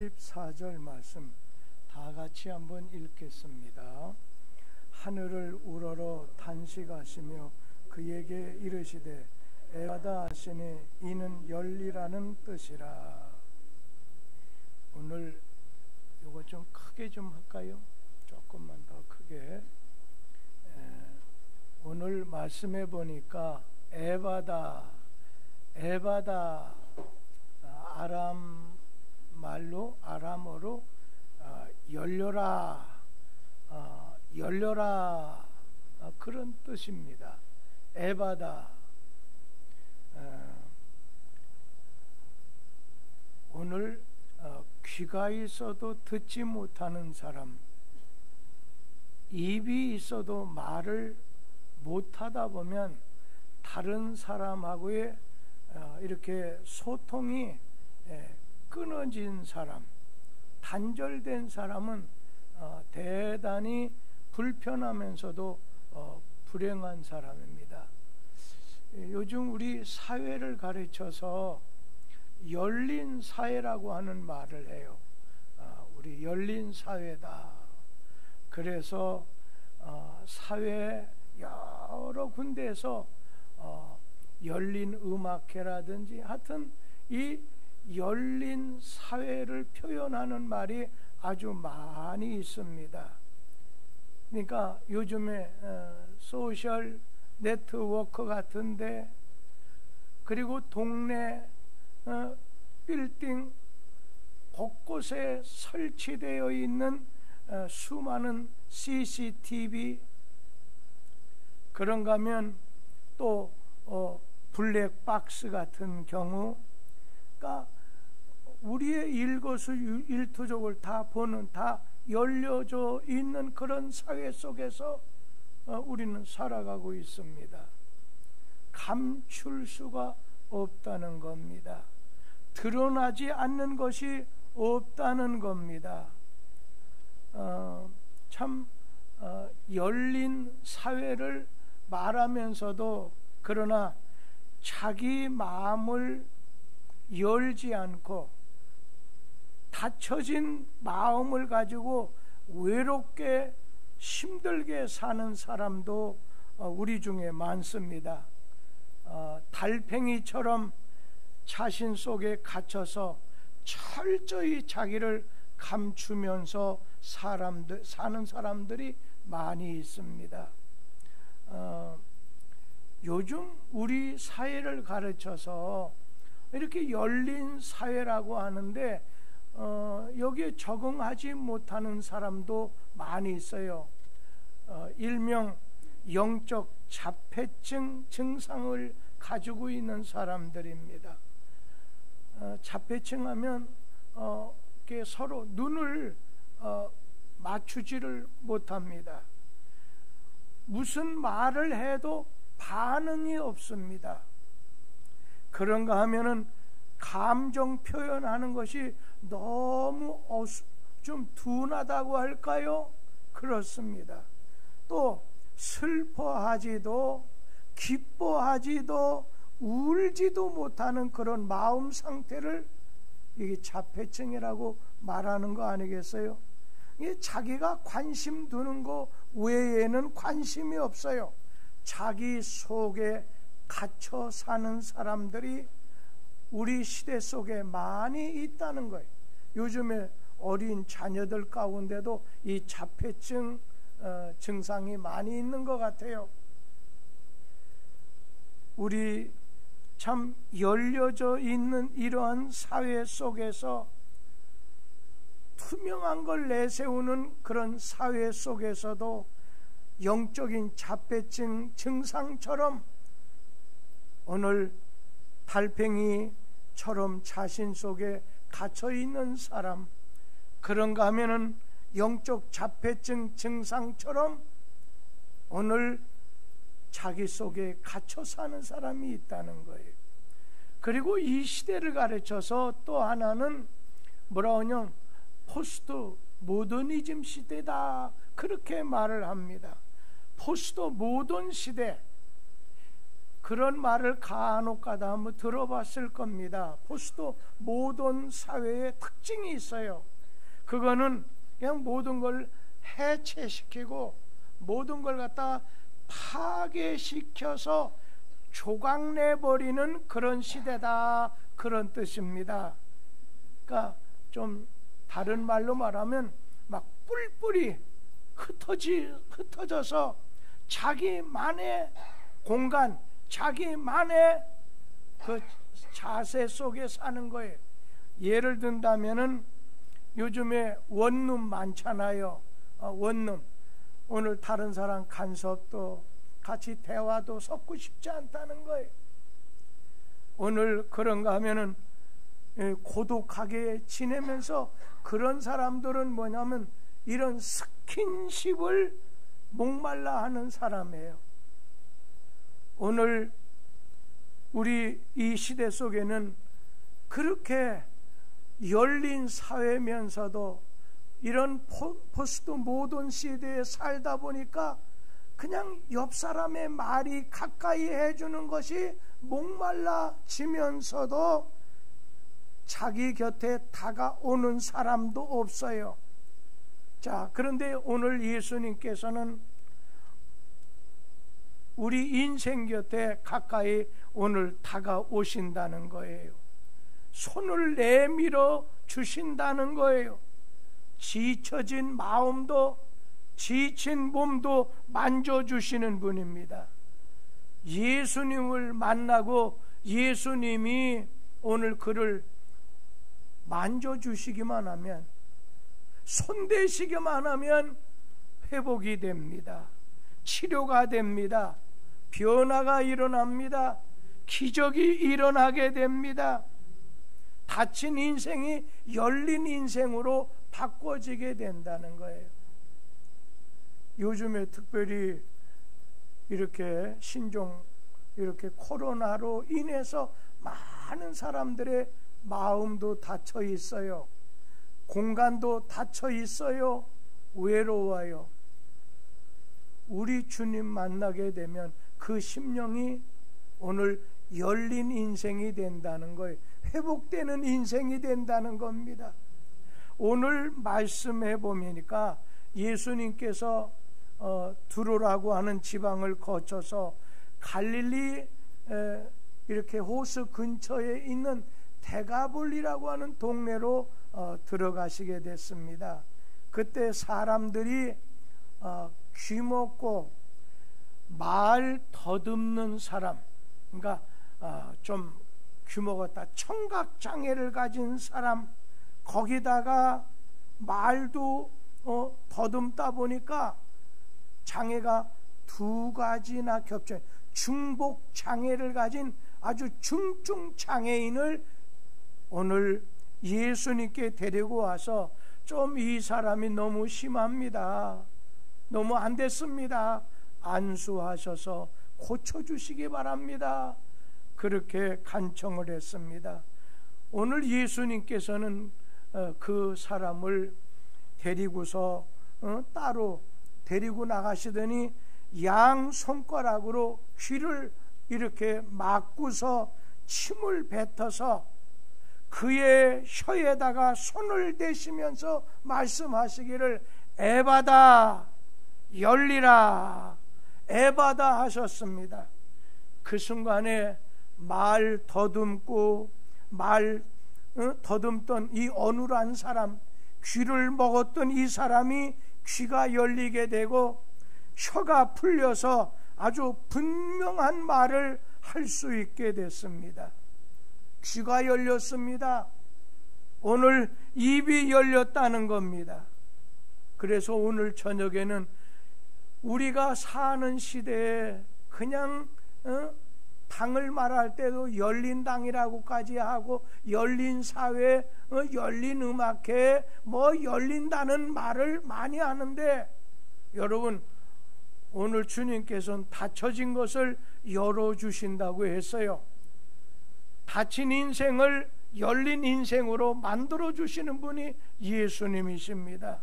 14절 말씀 다 같이 한번 읽겠습니다. 하늘을 우러러 탄식하시며 그에게 이르시되 에바다 하시니 이는 열리라는 뜻이라. 오늘 요거 좀 크게 좀 할까요? 조금만 더 크게. 오늘 말씀해 보니까 에바다 아람어로 열려라 그런 뜻입니다. 에바다. 오늘 귀가 있어도 듣지 못하는 사람, 입이 있어도 말을 못하다 보면 다른 사람하고의 이렇게 소통이 끊어진 사람, 단절된 사람은 대단히 불편하면서도 불행한 사람입니다. 요즘 우리 사회를 가르쳐서 열린 사회라고 하는 말을 해요. 우리 열린 사회다. 그래서 사회 여러 군데에서 열린 음악회라든지 하여튼 이 열린 사회를 표현하는 말이 아주 많이 있습니다. 그러니까 요즘에 소셜 네트워크 같은데, 그리고 동네 빌딩 곳곳에 설치되어 있는 수많은 CCTV, 그런가 하면 또 블랙박스 같은 경우, 그러니까 우리의 일거수일투족을 다 보는, 다 열려져 있는 그런 사회 속에서 우리는 살아가고 있습니다. 감출 수가 없다는 겁니다. 드러나지 않는 것이 없다는 겁니다. 열린 사회를 말하면서도 그러나 자기 마음을 열지 않고 닫혀진 마음을 가지고 외롭게 힘들게 사는 사람도 우리 중에 많습니다. 달팽이처럼 자신 속에 갇혀서 철저히 자기를 감추면서 사는 사람들이 많이 있습니다. 요즘 우리 사회를 가르쳐서 이렇게 열린 사회라고 하는데 여기에 적응하지 못하는 사람도 많이 있어요. 일명 영적 자폐증 증상을 가지고 있는 사람들입니다. 자폐증 하면 서로 눈을 맞추지를 못합니다. 무슨 말을 해도 반응이 없습니다. 그런가 하면은 감정 표현하는 것이 너무 좀 둔하다고 할까요? 그렇습니다. 또 슬퍼하지도 기뻐하지도 울지도 못하는 그런 마음 상태를 이게 자폐증이라고 말하는 거 아니겠어요? 이게 자기가 관심 두는 거 외에는 관심이 없어요. 자기 속에 갇혀 사는 사람들이 우리 시대 속에 많이 있다는 거예요. 요즘에 어린 자녀들 가운데도 이 자폐증 증상이 많이 있는 것 같아요. 우리 참 열려져 있는 이러한 사회 속에서 투명한 걸 내세우는 그런 사회 속에서도 영적인 자폐증 증상처럼 오늘 달팽이처럼 자신 속에 갇혀있는 사람, 그런가 하면은 영적 자폐증 증상처럼 오늘 자기 속에 갇혀 사는 사람이 있다는 거예요. 그리고 이 시대를 가르쳐서 또 하나는 뭐라 하냐, 포스트 모더니즘 시대다 그렇게 말을 합니다. 포스트 모던 시대, 그런 말을 간혹가다 한번 들어봤을 겁니다. 포스트 모던 사회의 특징이 있어요. 그거는 그냥 모든 걸 해체시키고 모든 걸 갖다 파괴시켜서 조각내버리는 그런 시대다, 그런 뜻입니다. 그러니까 좀 다른 말로 말하면 막 뿔뿔이 흩어져서 자기만의 공간, 자기만의 그 자세 속에 사는 거예요. 예를 든다면은 요즘에 원룸 많잖아요. 원룸. 오늘 다른 사람 간섭도 같이 대화도 섞고 싶지 않다는 거예요. 오늘 그런가 하면은 고독하게 지내면서 그런 사람들은 뭐냐면 이런 스킨십을 목말라 하는 사람이에요. 오늘 우리 이 시대 속에는 그렇게 열린 사회면서도 이런 포스트 모던 시대에 살다 보니까 그냥 옆 사람의 말이 가까이 해주는 것이 목말라지면서도 자기 곁에 다가오는 사람도 없어요. 자, 그런데 오늘 예수님께서는 우리 인생 곁에 가까이 오늘 다가오신다는 거예요. 손을 내밀어 주신다는 거예요. 지쳐진 마음도 지친 몸도 만져주시는 분입니다. 예수님을 만나고 예수님이 오늘 그를 만져주시기만 하면, 손대시기만 하면 회복이 됩니다. 치료가 됩니다. 변화가 일어납니다. 기적이 일어나게 됩니다. 닫힌 인생이 열린 인생으로 바꿔지게 된다는 거예요. 요즘에 특별히 이렇게 신종 이렇게 코로나로 인해서 많은 사람들의 마음도 닫혀 있어요. 공간도 닫혀 있어요. 외로워요. 우리 주님 만나게 되면 그 심령이 오늘 열린 인생이 된다는 거예요. 회복되는 인생이 된다는 겁니다. 오늘 말씀해 보니까 예수님께서 두로라고 하는 지방을 거쳐서 갈릴리 이렇게 호수 근처에 있는 데가볼리라고 하는 동네로 들어가시게 됐습니다. 그때 사람들이 귀먹고 말 더듬는 사람, 그러니까 좀 귀먹었다 청각장애를 가진 사람, 거기다가 말도 더듬다 보니까 장애가 두 가지나 겹쳐 중복장애를 가진 아주 중증 장애인을 오늘 예수님께 데리고 와서 좀 이 사람이 너무 심합니다. 너무 안 됐습니다. 안수하셔서 고쳐주시기 바랍니다. 그렇게 간청을 했습니다. 오늘 예수님께서는 그 사람을 데리고서 따로 데리고 나가시더니 양 손가락으로 귀를 이렇게 막고서 침을 뱉어서 그의 혀에다가 손을 대시면서 말씀하시기를 에바다 열리라 에바다 하셨습니다. 그 순간에 말 더듬고 말 더듬던 이 어눌한 사람, 귀를 먹었던 이 사람이 귀가 열리게 되고 혀가 풀려서 아주 분명한 말을 할 수 있게 됐습니다. 귀가 열렸습니다. 오늘 입이 열렸다는 겁니다. 그래서 오늘 저녁에는 우리가 사는 시대에 그냥 당을 말할 때도 열린 당이라고까지 하고 열린 사회, 열린 음악회, 뭐 열린다는 말을 많이 하는데, 여러분 오늘 주님께서는 닫혀진 것을 열어주신다고 했어요. 닫힌 인생을 열린 인생으로 만들어주시는 분이 예수님이십니다.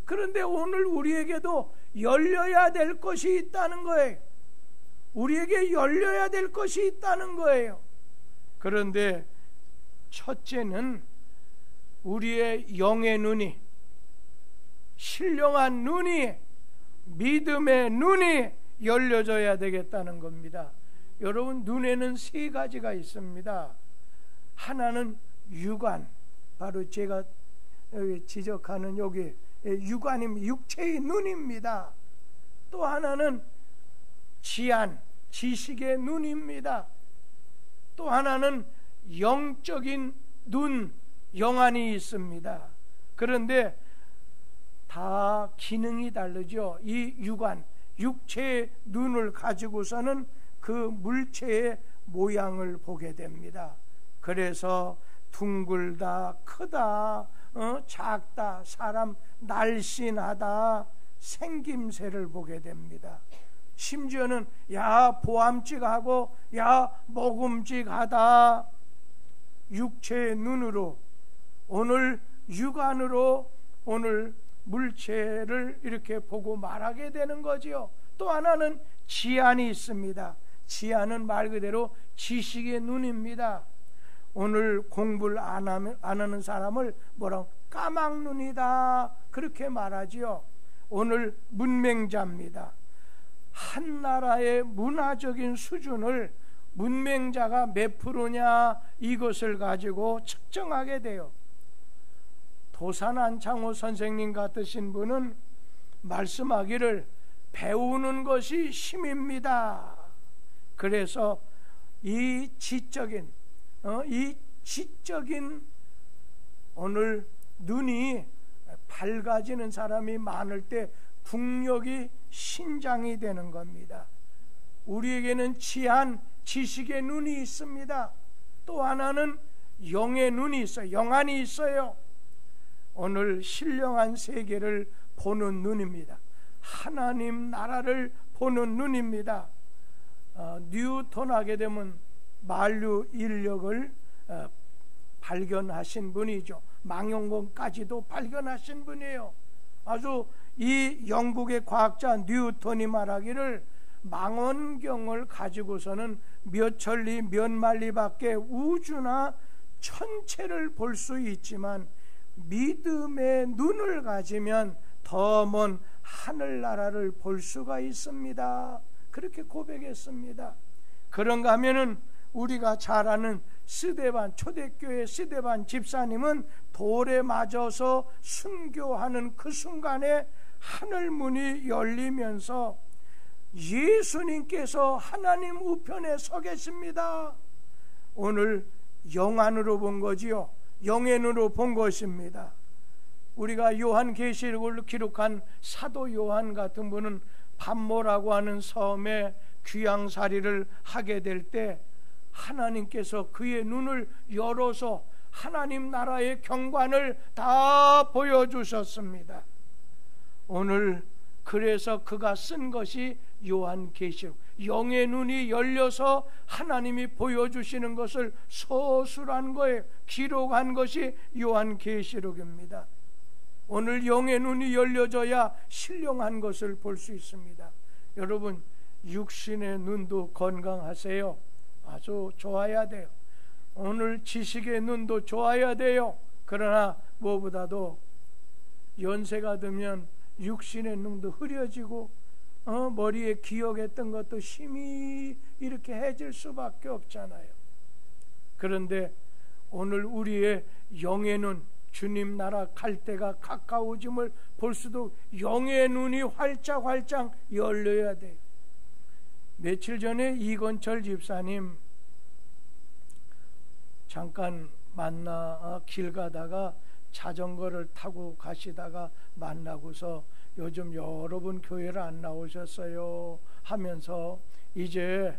그런데 오늘 우리에게도 열려야 될 것이 있다는 거예요. 우리에게 열려야 될 것이 있다는 거예요. 그런데 첫째는 우리의 영의 눈이, 신령한 눈이, 믿음의 눈이 열려져야 되겠다는 겁니다. 여러분, 눈에는 세 가지가 있습니다. 하나는 육안, 바로 제가 지적하는 여기 육안입니다. 육체의 눈입니다. 또 하나는 지안, 지식의 눈입니다. 또 하나는 영적인 눈, 영안이 있습니다. 그런데 다 기능이 다르죠. 이 육안, 육체의 눈을 가지고서는 그 물체의 모양을 보게 됩니다. 그래서 둥글다, 크다, 작다, 사람 날씬하다, 생김새를 보게 됩니다. 심지어는 야 보암직하고 야 먹음직하다, 육체의 눈으로, 오늘 육안으로 오늘 물체를 이렇게 보고 말하게 되는 거지요. 또 하나는 지안이 있습니다. 지안은 말 그대로 지식의 눈입니다. 오늘 공부를 안 하는 사람을 뭐라고 까막눈이다 그렇게 말하지요. 오늘 문맹자입니다. 한 나라의 문화적인 수준을 문맹자가 몇 프로냐 이것을 가지고 측정하게 돼요. 도산 안창호 선생님 같으신 분은 말씀하기를 배우는 것이 힘입니다. 그래서 이 지적인 오늘 눈이 밝아지는 사람이 많을 때 국력이 신장이 되는 겁니다. 우리에게는 지한 지식의 눈이 있습니다. 또 하나는 영의 눈이 있어요. 영안이 있어요. 오늘 신령한 세계를 보는 눈입니다. 하나님 나라를 보는 눈입니다. 뉴턴하게 되면 만류 인력을 발견하신 분이죠. 망원경까지도 발견하신 분이에요. 아주 이 영국의 과학자 뉴턴이 말하기를 망원경을 가지고서는 몇 천리 몇 만리밖에 우주나 천체를 볼 수 있지만 믿음의 눈을 가지면 더 먼 하늘나라를 볼 수가 있습니다. 그렇게 고백했습니다. 그런가 하면은 우리가 잘 아는 스데반, 초대교회 스데반 집사님은 돌에 맞아서 순교하는 그 순간에 하늘문이 열리면서 예수님께서 하나님 우편에 서 계십니다. 오늘 영안으로 본 거지요. 영의 눈으로 본 것입니다. 우리가 요한계시록을 기록한 사도 요한 같은 분은 반모라고 하는 섬에 귀양살이를 하게 될 때 하나님께서 그의 눈을 열어서 하나님 나라의 경관을 다 보여주셨습니다. 오늘 그래서 그가 쓴 것이 요한계시록, 영의 눈이 열려서 하나님이 보여주시는 것을 서술한 거예요. 기록한 것이 요한계시록입니다. 오늘 영의 눈이 열려져야 신령한 것을 볼 수 있습니다. 여러분, 육신의 눈도 건강하세요. 아주 좋아야 돼요. 오늘 지식의 눈도 좋아야 돼요. 그러나 무엇보다도 연세가 들면 육신의 눈도 흐려지고 머리에 기억했던 것도 힘이 이렇게 해질 수밖에 없잖아요. 그런데 오늘 우리의 영의 눈, 주님 나라 갈 때가 가까워짐을 볼 수도 영의 눈이 활짝활짝 열려야 돼요. 며칠 전에 이건철 집사님 잠깐 만나 길 가다가 자전거를 타고 가시다가 만나고서 요즘 여러분 교회를 안 나오셨어요 하면서 이제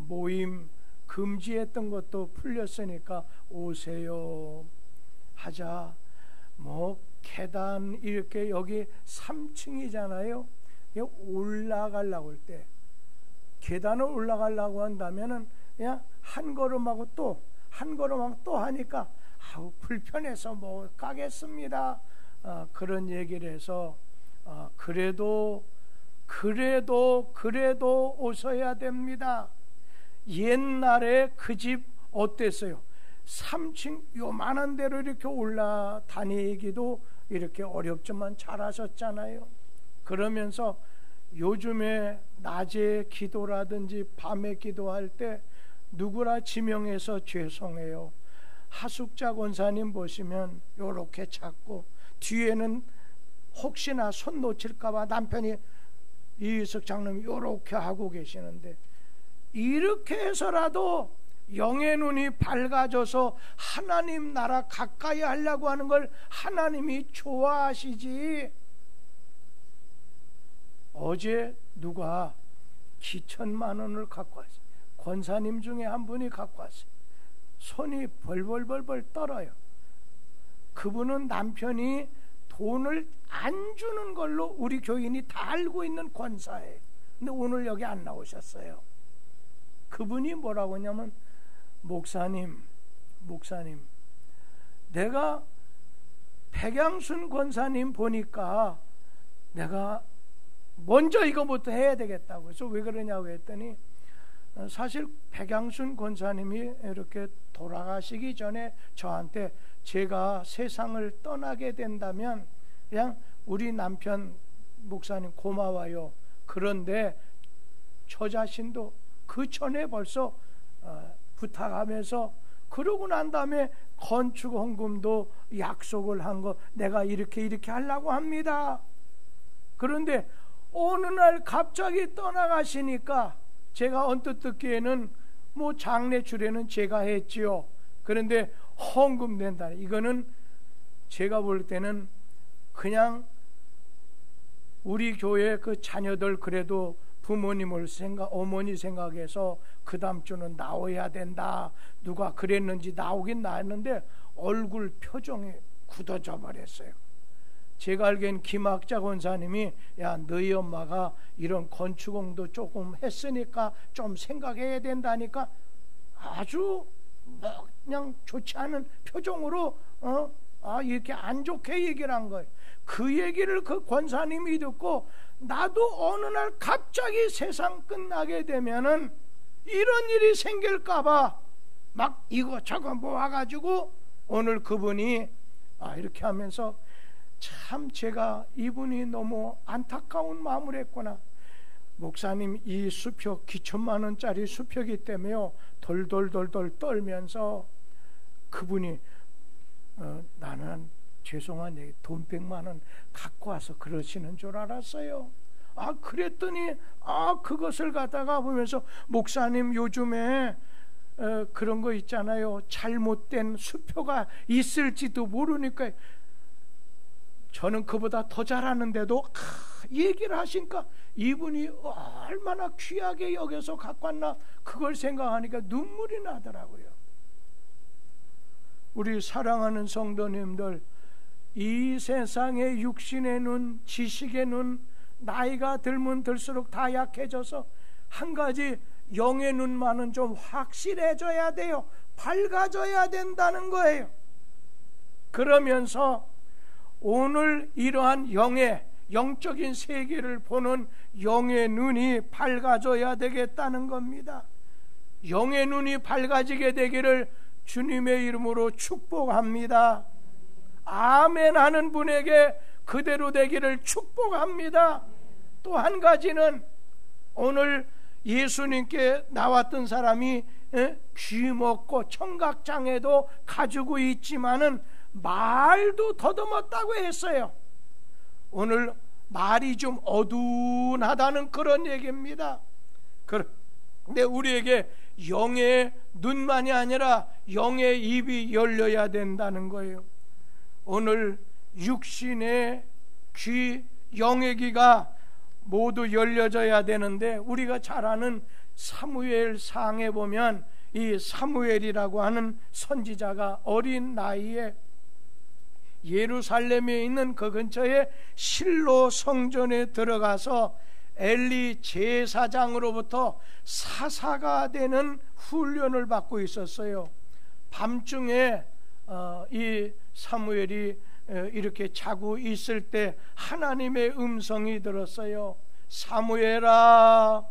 모임 금지했던 것도 풀렸으니까 오세요 하자. 뭐 계단 이렇게 여기 3층이잖아요. 올라가려고 할 때 계단을 올라가려고 한다면은 그냥 한 걸음하고 또 한 걸음하고 또 하니까 아우 불편해서 못 가겠습니다. 그런 얘기를 해서 그래도 그래도 오셔야 됩니다. 옛날에 그 집 어땠어요? 3층 요만한 데로 이렇게 올라다니기도 이렇게 어렵지만 잘하셨잖아요. 그러면서 요즘에 낮에 기도라든지 밤에 기도할 때 누구라 지명해서 죄송해요. 하숙자 권사님 보시면 요렇게 찾고 뒤에는 혹시나 손 놓칠까봐 남편이 이희석 장로님이 요렇게 하고 계시는데, 이렇게 해서라도 영의 눈이 밝아져서 하나님 나라 가까이 하려고 하는 걸 하나님이 좋아하시지. 어제 누가 기천만 원을 갖고 왔어요. 권사님 중에 한 분이 갖고 왔어요. 손이 벌벌벌벌 떨어요. 그분은 남편이 돈을 안 주는 걸로 우리 교인이 다 알고 있는 권사예요. 근데 오늘 여기 안 나오셨어요. 그분이 뭐라고 하냐면, 목사님, 내가 백양순 권사님 보니까 내가 먼저 이거부터 해야 되겠다고. 그래서 왜 그러냐고 했더니, 사실 백양순 권사님이 이렇게 돌아가시기 전에 저한테 제가 세상을 떠나게 된다면 그냥 우리 남편 목사님 고마워요. 그런데 저 자신도 그 전에 벌써 부탁하면서, 그러고 난 다음에 건축 헌금도 약속을 한 거 내가 이렇게 하려고 합니다. 그런데 어느 날 갑자기 떠나가시니까 제가 언뜻 듣기에는 뭐 장례 주례는 제가 했지요. 그런데 헌금 낸다. 이거는 제가 볼 때는 그냥 우리 교회 그 자녀들 그래도 부모님을 어머니 생각해서 그 다음 주는 나와야 된다. 누가 그랬는지 나오긴 나왔는데 얼굴 표정이 굳어져 버렸어요. 제가 알기엔 김학자 권사님이, 야, 너희 엄마가 이런 건축공도 조금 했으니까 좀 생각해야 된다니까 아주 뭐 그냥 좋지 않은 표정으로 이렇게 안 좋게 얘기를 한 거예요. 그 얘기를 그 권사님이 듣고, 나도 어느 날 갑자기 세상 끝나게 되면은 이런 일이 생길까봐 막 이거 저거 모아가지고 오늘 그분이 이렇게 하면서, 참 제가 이분이 너무 안타까운 마음을 했구나. 목사님, 이 수표 기천만 원짜리 수표기 때문에요, 돌돌돌돌 떨면서 그분이 나는 죄송한 얘기, 돈 100만 원 갖고 와서 그러시는 줄 알았어요. 그랬더니 그것을 갖다가 보면서, 목사님 요즘에 그런 거 있잖아요, 잘못된 수표가 있을지도 모르니까. 저는 그보다 더 잘하는데도 얘기를 하시니까 이분이 얼마나 귀하게 여겨서 갖고 왔나, 그걸 생각하니까 눈물이 나더라고요. 우리 사랑하는 성도님들, 이 세상의 육신의 눈, 지식의 눈, 나이가 들면 들수록 다 약해져서 한 가지 영의 눈만은 좀 확실해져야 돼요. 밝아져야 된다는 거예요. 그러면서 오늘 이러한 영적인 세계를 보는 영의 눈이 밝아져야 되겠다는 겁니다. 영의 눈이 밝아지게 되기를 주님의 이름으로 축복합니다. 아멘 하는 분에게 그대로 되기를 축복합니다. 또 한 가지는, 오늘 예수님께 나왔던 사람이 귀 먹고 청각장애도 가지고 있지만은 말도 더듬었다고 했어요. 오늘 말이 좀 어두운하다는 그런 얘기입니다. 근데 우리에게 영의 눈만이 아니라 영의 입이 열려야 된다는 거예요. 오늘 육신의 귀, 영의 귀가 모두 열려져야 되는데, 우리가 잘 아는 사무엘상에 보면 이 사무엘이라고 하는 선지자가 어린 나이에 예루살렘에 있는 그 근처에 실로 성전에 들어가서 엘리 제사장으로부터 사사가 되는 훈련을 받고 있었어요. 밤중에 이 사무엘이 이렇게 자고 있을 때 하나님의 음성이 들었어요. 사무엘아.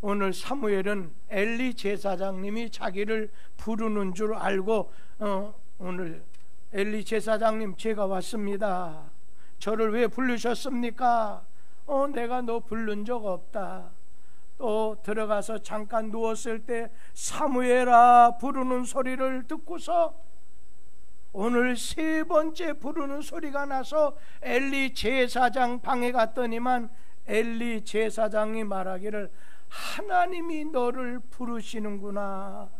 오늘 사무엘은 엘리 제사장님이 자기를 부르는 줄 알고 오늘 엘리 제사장님, 제가 왔습니다. 저를 왜 부르셨습니까? 내가 너 부른 적 없다. 또 들어가서 잠깐 누웠을 때 사무엘아 부르는 소리를 듣고서 오늘 세 번째 부르는 소리가 나서 엘리 제사장 방에 갔더니만 엘리 제사장이 말하기를 하나님이 너를 부르시는구나.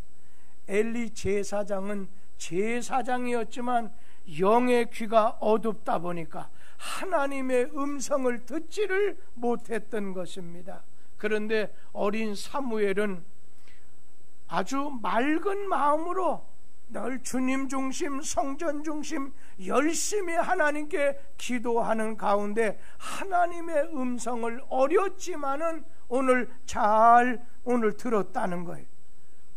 엘리 제사장은 제사장이었지만 영의 귀가 어둡다 보니까 하나님의 음성을 듣지를 못했던 것입니다. 그런데 어린 사무엘은 아주 맑은 마음으로 늘 주님 중심, 성전 중심 열심히 하나님께 기도하는 가운데 하나님의 음성을 어렸지만은 오늘 들었다는 거예요.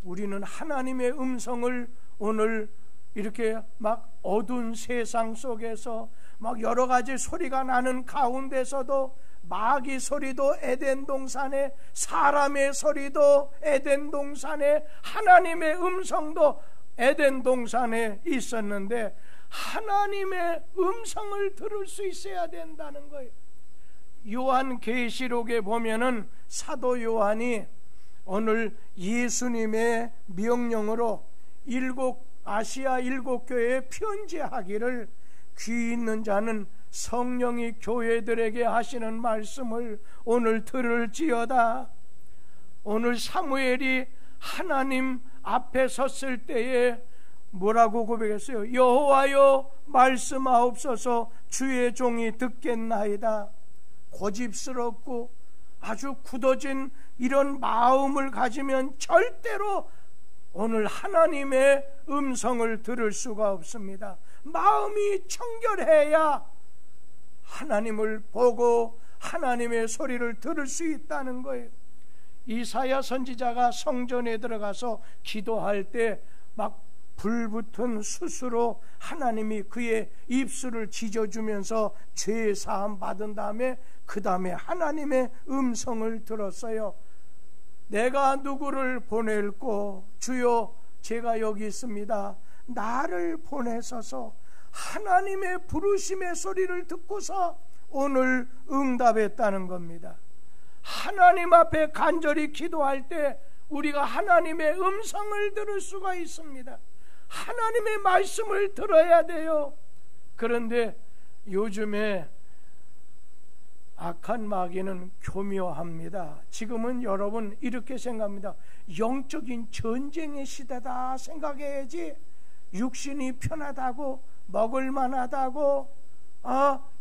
우리는 하나님의 음성을 오늘 이렇게 막 어두운 세상 속에서 막 여러 가지 소리가 나는 가운데서도 마귀 소리도 에덴 동산에, 사람의 소리도 에덴 동산에, 하나님의 음성도 에덴 동산에 있었는데 하나님의 음성을 들을 수 있어야 된다는 거예요. 요한계시록에 보면은 사도 요한이 오늘 예수님의 명령으로 아시아 7교회에 편지하기를 귀 있는 자는 성령이 교회들에게 하시는 말씀을 오늘 들을지어다. 오늘 사무엘이 하나님 앞에 섰을 때에 뭐라고 고백했어요? 여호와여 말씀하옵소서, 주의 종이 듣겠나이다. 고집스럽고 아주 굳어진 이런 마음을 가지면 절대로 오늘 하나님의 음성을 들을 수가 없습니다. 마음이 청결해야 하나님을 보고 하나님의 소리를 들을 수 있다는 거예요. 이사야 선지자가 성전에 들어가서 기도할 때 막 불붙은 숯으로 하나님이 그의 입술을 지져주면서 죄 사함 받은 다음에 그 다음에 하나님의 음성을 들었어요. 내가 누구를 보낼꼬? 주여 제가 여기 있습니다. 나를 보내소서. 하나님의 부르심의 소리를 듣고서 오늘 응답했다는 겁니다. 하나님 앞에 간절히 기도할 때 우리가 하나님의 음성을 들을 수가 있습니다. 하나님의 말씀을 들어야 돼요. 그런데 요즘에 악한 마귀는 교묘합니다. 지금은 여러분 이렇게 생각합니다. 영적인 전쟁의 시대다 생각해야지. 육신이 편하다고, 먹을만하다고,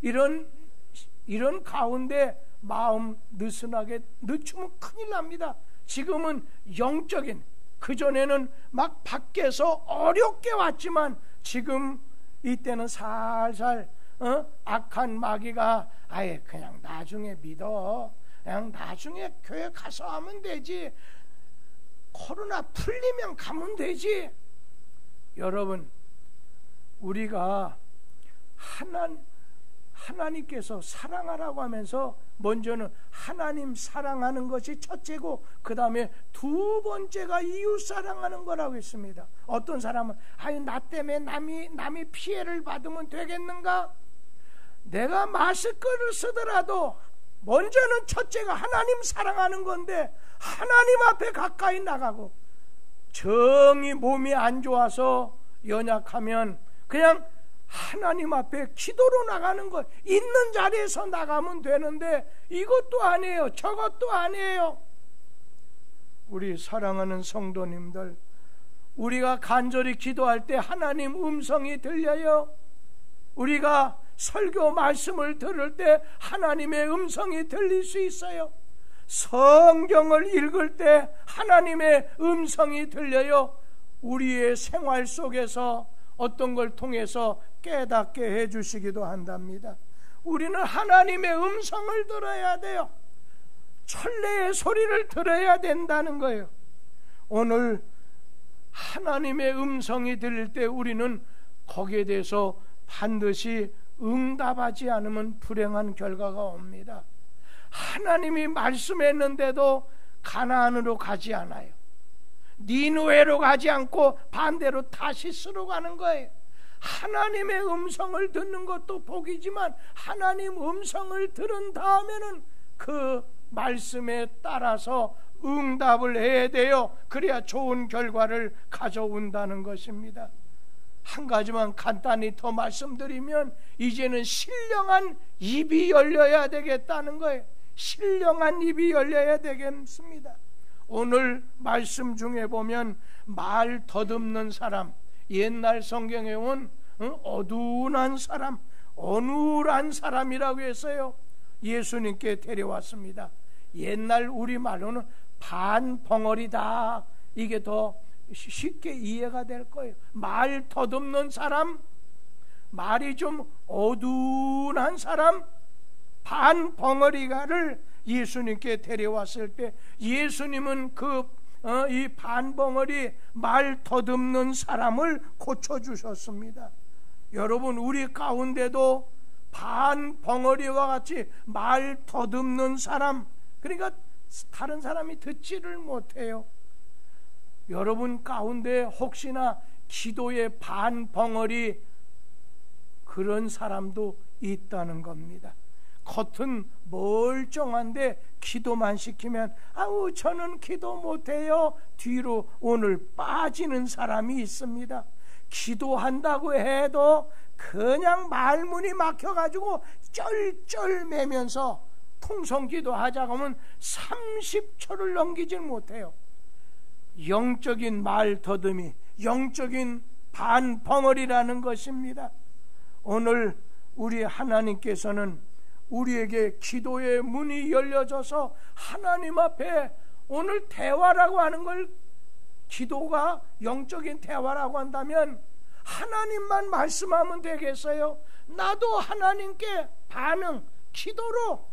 이런 가운데 마음 느슨하게 늦추면 큰일 납니다. 지금은 영적인, 그전에는 막 밖에서 어렵게 왔지만 지금 이때는 살살 악한 마귀가 아예 그냥 나중에 믿어, 그냥 나중에 교회 가서 하면 되지, 코로나 풀리면 가면 되지. 여러분, 우리가 하나님께서 사랑하라고 하면서 먼저는 하나님 사랑하는 것이 첫째고 그 다음에 두 번째가 이웃 사랑하는 거라고 했습니다. 어떤 사람은 나 때문에 남이 피해를 받으면 되겠는가? 내가 마스크를 쓰더라도 먼저는 첫째가 하나님 사랑하는 건데 하나님 앞에 가까이 나가고, 정이 몸이 안 좋아서 연약하면 그냥 하나님 앞에 기도로 나가는 것, 있는 자리에서 나가면 되는데 이것도 아니에요, 저것도 아니에요. 우리 사랑하는 성도님들, 우리가 간절히 기도할 때 하나님 음성이 들려요. 우리가 설교 말씀을 들을 때 하나님의 음성이 들릴 수 있어요. 성경을 읽을 때 하나님의 음성이 들려요. 우리의 생활 속에서 어떤 걸 통해서 깨닫게 해주시기도 한답니다. 우리는 하나님의 음성을 들어야 돼요. 천래의 소리를 들어야 된다는 거예요. 오늘 하나님의 음성이 들릴 때 우리는 거기에 대해서 반드시 응답하지 않으면 불행한 결과가 옵니다. 하나님이 말씀했는데도 가나안으로 가지 않아요. 니느웨로 가지 않고 반대로 다시스로 가는 거예요. 하나님의 음성을 듣는 것도 복이지만 하나님 음성을 들은 다음에는 그 말씀에 따라서 응답을 해야 돼요. 그래야 좋은 결과를 가져온다는 것입니다. 한 가지만 간단히 더 말씀드리면 이제는 신령한 입이 열려야 되겠다는 거예요. 신령한 입이 열려야 되겠습니다. 오늘 말씀 중에 보면 말 더듬는 사람, 옛날 성경에 온 어두운한 사람, 어눌한 사람이라고 했어요. 예수님께 데려왔습니다. 옛날 우리말로는 반벙어리다, 이게 더 쉽게 이해가 될 거예요. 말 더듬는 사람, 말이 좀 어두운한 사람, 반벙어리가를 예수님께 데려왔을 때 예수님은 이 반벙어리 말 더듬는 사람을 고쳐주셨습니다. 여러분, 우리 가운데도 반벙어리와 같이 말 더듬는 사람, 그러니까 다른 사람이 듣지를 못해요. 여러분 가운데 혹시나 기도의 반벙어리 그런 사람도 있다는 겁니다. 겉은 멀쩡한데 기도만 시키면 아우 저는 기도 못해요, 뒤로 오늘 빠지는 사람이 있습니다. 기도한다고 해도 그냥 말문이 막혀가지고 쩔쩔매면서 통성기도 하자고 하면 30초를 넘기질 못해요. 영적인 말 더듬이, 영적인 반벙어리라는 것입니다. 오늘 우리 하나님께서는 우리에게 기도의 문이 열려져서 하나님 앞에 오늘 대화라고 하는 걸, 기도가 영적인 대화라고 한다면 하나님만 말씀하면 되겠어요? 나도 하나님께 반응, 기도로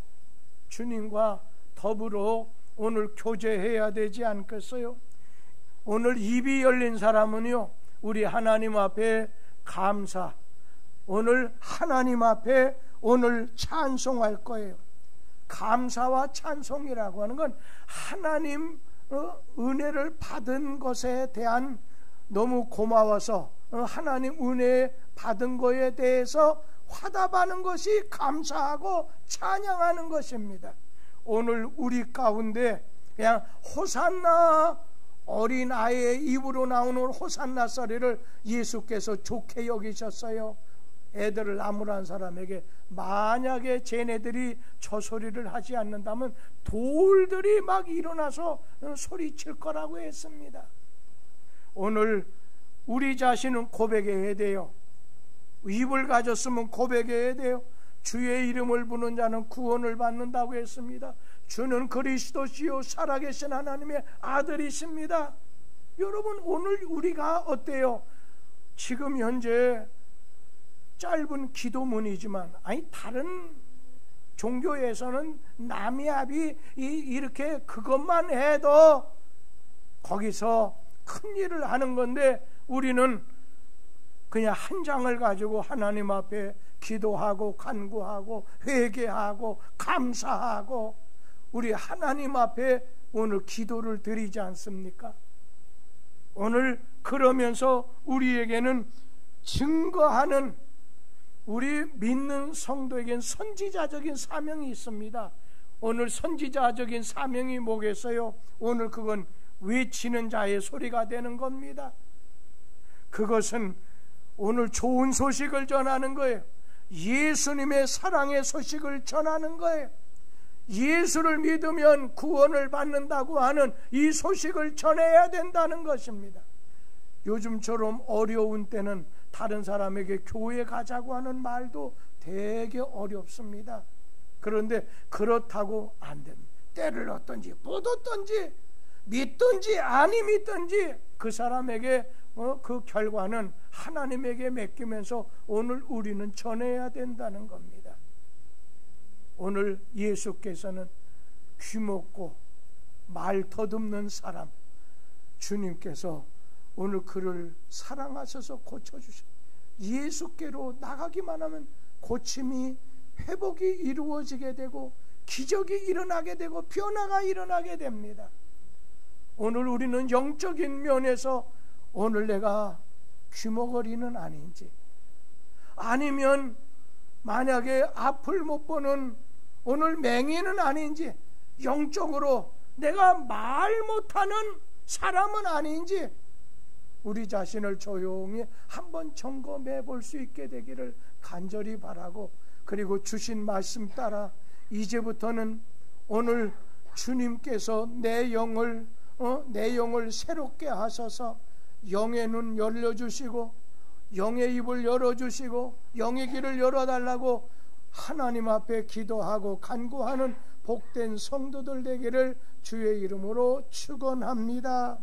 주님과 더불어 오늘 교제해야 되지 않겠어요? 오늘 입이 열린 사람은요, 우리 하나님 앞에 감사, 오늘 하나님 앞에 오늘 찬송할 거예요. 감사와 찬송이라고 하는 건 하나님 은혜를 받은 것에 대한 너무 고마워서 하나님 은혜 받은 것에 대해서 화답하는 것이 감사하고 찬양하는 것입니다. 오늘 우리 가운데 그냥 호산나, 어린아이의 입으로 나오는 호산나 소리를 예수께서 좋게 여기셨어요. 애들을 나무란 사람에게 만약에 쟤네들이 저 소리를 하지 않는다면 돌들이 막 일어나서 소리칠 거라고 했습니다. 오늘 우리 자신은 고백해야 돼요. 입을 가졌으면 고백해야 돼요. 주의 이름을 부르는 자는 구원을 받는다고 했습니다. 주는 그리스도시요 살아계신 하나님의 아들이십니다. 여러분, 오늘 우리가 어때요? 지금 현재 짧은 기도문이지만, 아니 다른 종교에서는 남이압이 이렇게 그것만 해도 거기서 큰 일을 하는 건데, 우리는 그냥 한 장을 가지고 하나님 앞에 기도하고 간구하고 회개하고 감사하고 우리 하나님 앞에 오늘 기도를 드리지 않습니까? 오늘 그러면서 우리에게는 증거하는, 우리 믿는 성도에겐 선지자적인 사명이 있습니다. 오늘 선지자적인 사명이 뭐겠어요? 오늘 그건 외치는 자의 소리가 되는 겁니다. 그것은 오늘 좋은 소식을 전하는 거예요. 예수님의 사랑의 소식을 전하는 거예요. 예수를 믿으면 구원을 받는다고 하는 이 소식을 전해야 된다는 것입니다. 요즘처럼 어려운 때는 다른 사람에게 교회 가자고 하는 말도 되게 어렵습니다. 그런데 그렇다고 안 됩니다. 때를 얻든지 못 얻든지 믿든지 아니 믿든지 그 사람에게 그 결과는 하나님에게 맡기면서 오늘 우리는 전해야 된다는 겁니다. 오늘 예수께서는 귀먹고 말 더듬는 사람, 주님께서 오늘 그를 사랑하셔서 고쳐주셔. 예수께로 나가기만 하면 고침이, 회복이 이루어지게 되고 기적이 일어나게 되고 변화가 일어나게 됩니다. 오늘 우리는 영적인 면에서 오늘 내가 귀머거리는 아닌지, 아니면 만약에 앞을 못 보는 오늘 맹인은 아닌지, 영적으로 내가 말 못하는 사람은 아닌지 우리 자신을 조용히 한번 점검해 볼 수 있게 되기를 간절히 바라고, 그리고 주신 말씀 따라 이제부터는 오늘 주님께서 내 영을 새롭게 하셔서 영의 눈 열려주시고 영의 입을 열어주시고 영의 길을 열어달라고 하나님 앞에 기도하고 간구하는 복된 성도들 되기를 주의 이름으로 축원합니다.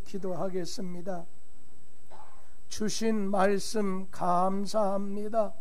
기도하겠습니다. 주신 말씀 감사합니다.